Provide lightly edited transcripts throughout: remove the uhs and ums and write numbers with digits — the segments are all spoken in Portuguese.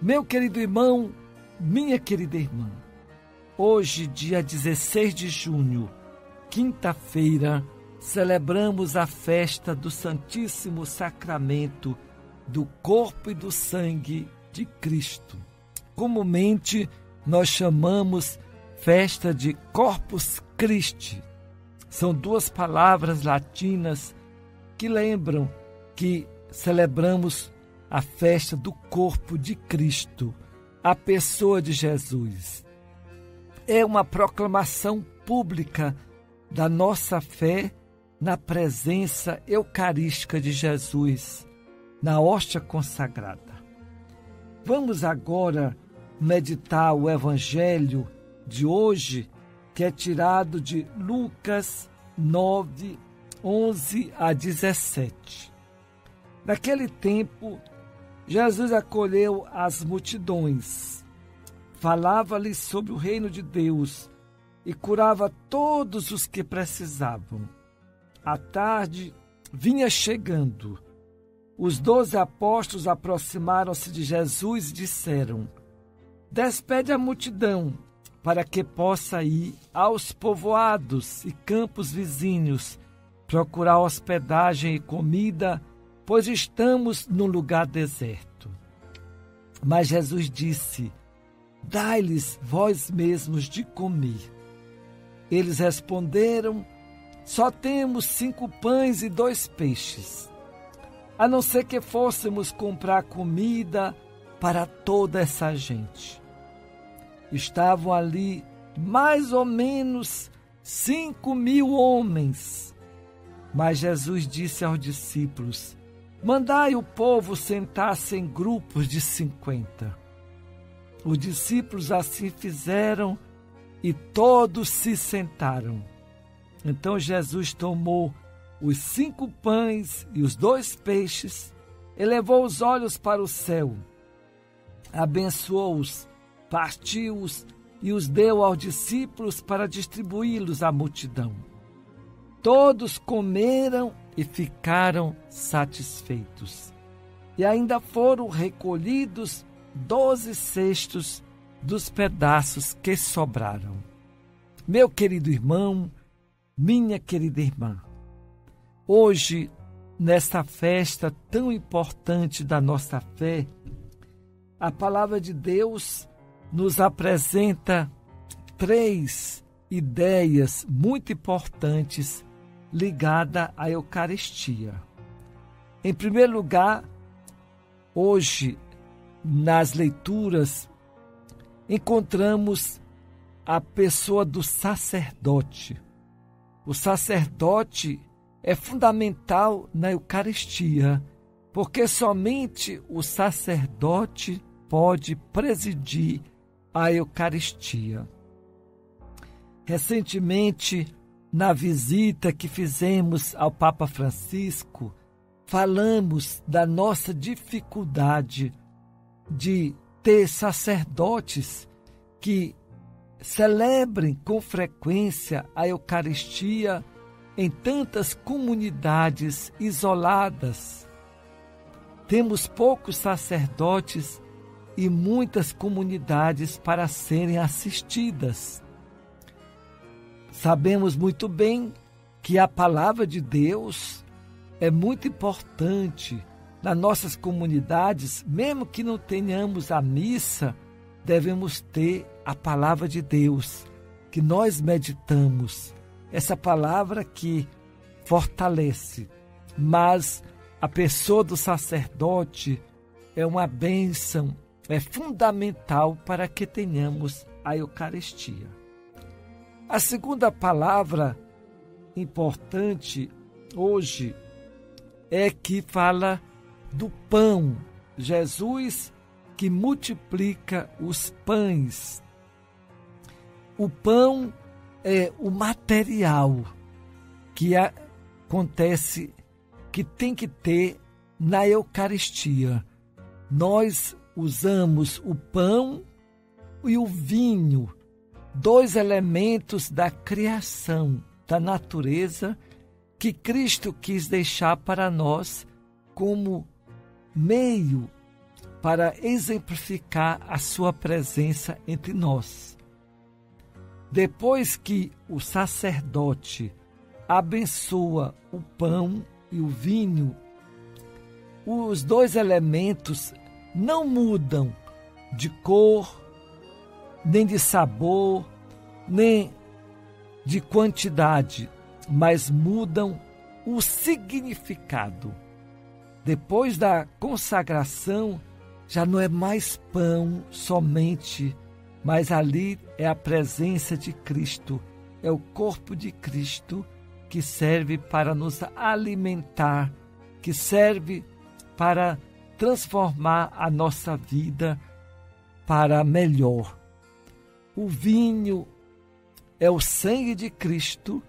Meu querido irmão, minha querida irmã, hoje, dia 16 de junho, quinta-feira, celebramos a festa do Santíssimo Sacramento do corpo e do sangue de Cristo. Comumente, nós chamamos festa de Corpus Christi. São duas palavras latinas que lembram que celebramos a festa do corpo de Cristo, a pessoa de Jesus. É uma proclamação pública da nossa fé na presença eucarística de Jesus, na hóstia consagrada. Vamos agora meditar o Evangelho de hoje, que é tirado de Lucas 9, 11 a 17. Naquele tempo, Jesus acolheu as multidões, falava-lhes sobre o reino de Deus e curava todos os que precisavam. A tarde vinha chegando. Os 12 apóstolos aproximaram-se de Jesus e disseram: Despede a multidão, para que possa ir aos povoados e campos vizinhos, procurar hospedagem e comida, pois estamos num lugar deserto. Mas Jesus disse: Dai-lhes vós mesmos de comer. Eles responderam: Só temos 5 pães e 2 peixes. A não ser que fôssemos comprar comida para toda essa gente. Estavam ali mais ou menos 5.000 homens. Mas Jesus disse aos discípulos: Mandai o povo sentar-se em grupos de 50. Os discípulos assim fizeram e todos se sentaram. Então Jesus tomou os 5 pães e os 2 peixes, elevou os olhos para o céu, abençoou-os, partiu-os e os deu aos discípulos para distribuí-los à multidão. Todos comeram e ficaram satisfeitos. E ainda foram recolhidos 12 cestos dos pedaços que sobraram. Meu querido irmão, minha querida irmã, hoje, nesta festa tão importante da nossa fé, a palavra de Deus nos apresenta 3 ideias muito importantes ligadas à Eucaristia. Em primeiro lugar, hoje, nas leituras, encontramos a pessoa do sacerdote. O sacerdote é fundamental na Eucaristia, porque somente o sacerdote pode presidir a Eucaristia. Recentemente, na visita que fizemos ao Papa Francisco, falamos da nossa dificuldade de ter sacerdotes que celebrem com frequência a Eucaristia em tantas comunidades isoladas. Temos poucos sacerdotes e muitas comunidades para serem assistidas. Sabemos muito bem que a palavra de Deus é muito importante nas nossas comunidades. Mesmo que não tenhamos a missa, devemos ter a palavra de Deus, que nós meditamos. Essa palavra que fortalece. Mas a pessoa do sacerdote é uma bênção, é fundamental para que tenhamos a Eucaristia. A segunda palavra importante hoje é que fala do pão. Jesus que multiplica os pães. O pão é o material que acontece, que tem que ter na Eucaristia. Nós usamos o pão e o vinho, 2 elementos da criação, da natureza, que Cristo quis deixar para nós como meio para exemplificar a sua presença entre nós. Depois que o sacerdote abençoa o pão e o vinho, os dois elementos não mudam de cor, nem de sabor, nem de quantidade, mas mudam o significado. Depois da consagração, já não é mais pão somente, mas ali é a presença de Cristo, é o corpo de Cristo que serve para nos alimentar, que serve para transformar a nossa vida para melhor. O vinho é o sangue de Cristo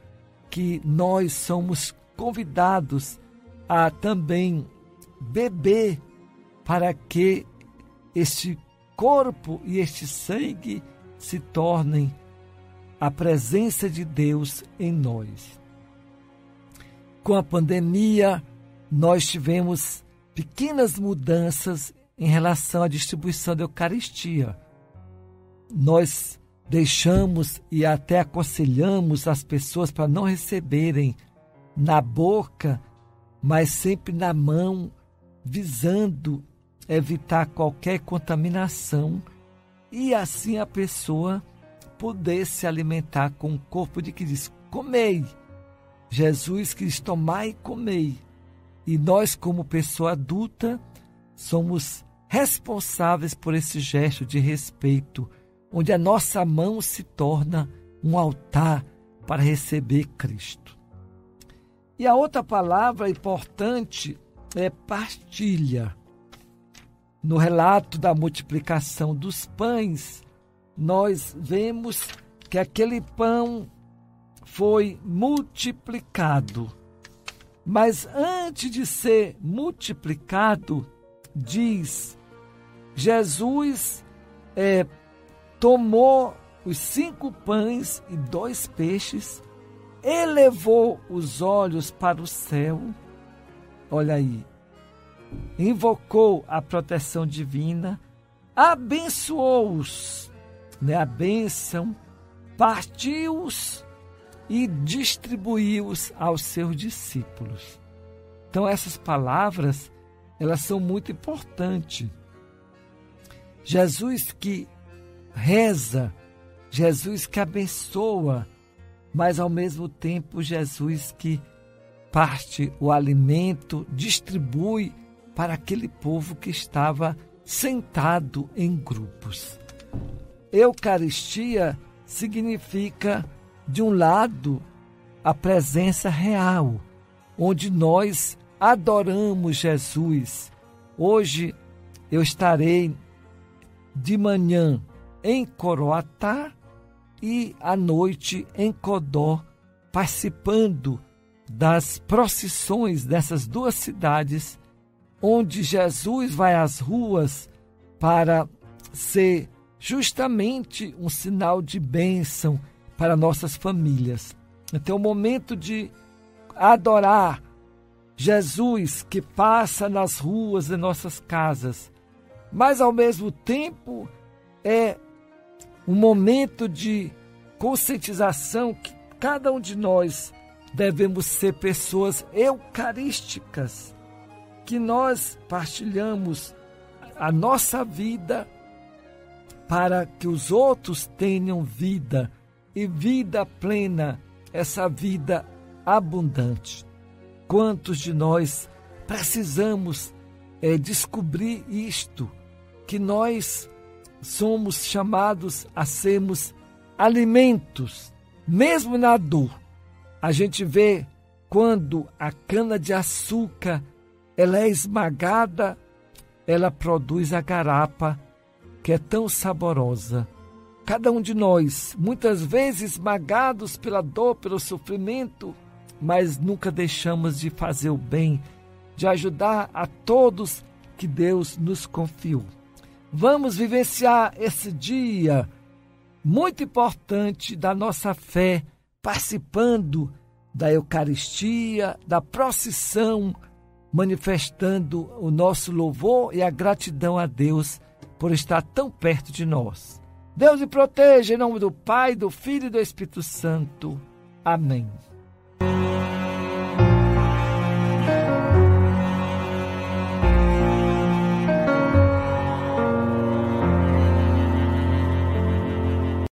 que nós somos convidados a também beber para que este corpo e este sangue se tornem a presença de Deus em nós. Com a pandemia, nós tivemos pequenas mudanças em relação à distribuição da Eucaristia. Nós deixamos e até aconselhamos as pessoas para não receberem na boca, mas sempre na mão, visando evitar qualquer contaminação e assim a pessoa poder se alimentar com o corpo de Cristo. Comei. Jesus quis tomar e comei. E nós, como pessoa adulta, somos responsáveis por esse gesto de respeito, onde a nossa mão se torna um altar para receber Cristo. E a outra palavra importante é partilha. No relato da multiplicação dos pães, nós vemos que aquele pão foi multiplicado. Mas antes de ser multiplicado, diz, Jesus tomou os 5 pães e 2 peixes, elevou os olhos para o céu, olha aí, invocou a proteção divina, abençoou-os, a bênção, partiu-os e distribuiu-os aos seus discípulos. Então essas palavras, elas são muito importantes. Jesus que reza, Jesus que abençoa, mas ao mesmo tempo Jesus que parte o alimento, distribui para aquele povo que estava sentado em grupos. Eucaristia significa, de um lado, a presença real, onde nós adoramos Jesus. Hoje eu estarei de manhã em Coroatá e à noite em Codó, participando das procissões dessas 2 cidades, onde Jesus vai às ruas para ser justamente um sinal de bênção para nossas famílias. Então, é o momento de adorar Jesus que passa nas ruas de nossas casas, mas ao mesmo tempo é um momento de conscientização que cada um de nós devemos ser pessoas eucarísticas, que nós partilhamos a nossa vida para que os outros tenham vida e vida plena, essa vida abundante. Quantos de nós precisamos descobrir isto, que nós somos chamados a sermos alimentos, mesmo na dor. A gente vê quando a cana-de-açúcar ela é esmagada, ela produz a garapa, que é tão saborosa. Cada um de nós, muitas vezes esmagados pela dor, pelo sofrimento, mas nunca deixamos de fazer o bem, de ajudar a todos que Deus nos confiou. Vamos vivenciar esse dia muito importante da nossa fé, participando da Eucaristia, da procissão manifestando o nosso louvor e a gratidão a Deus por estar tão perto de nós. Deus me proteja em nome do Pai, do Filho e do Espírito Santo. Amém.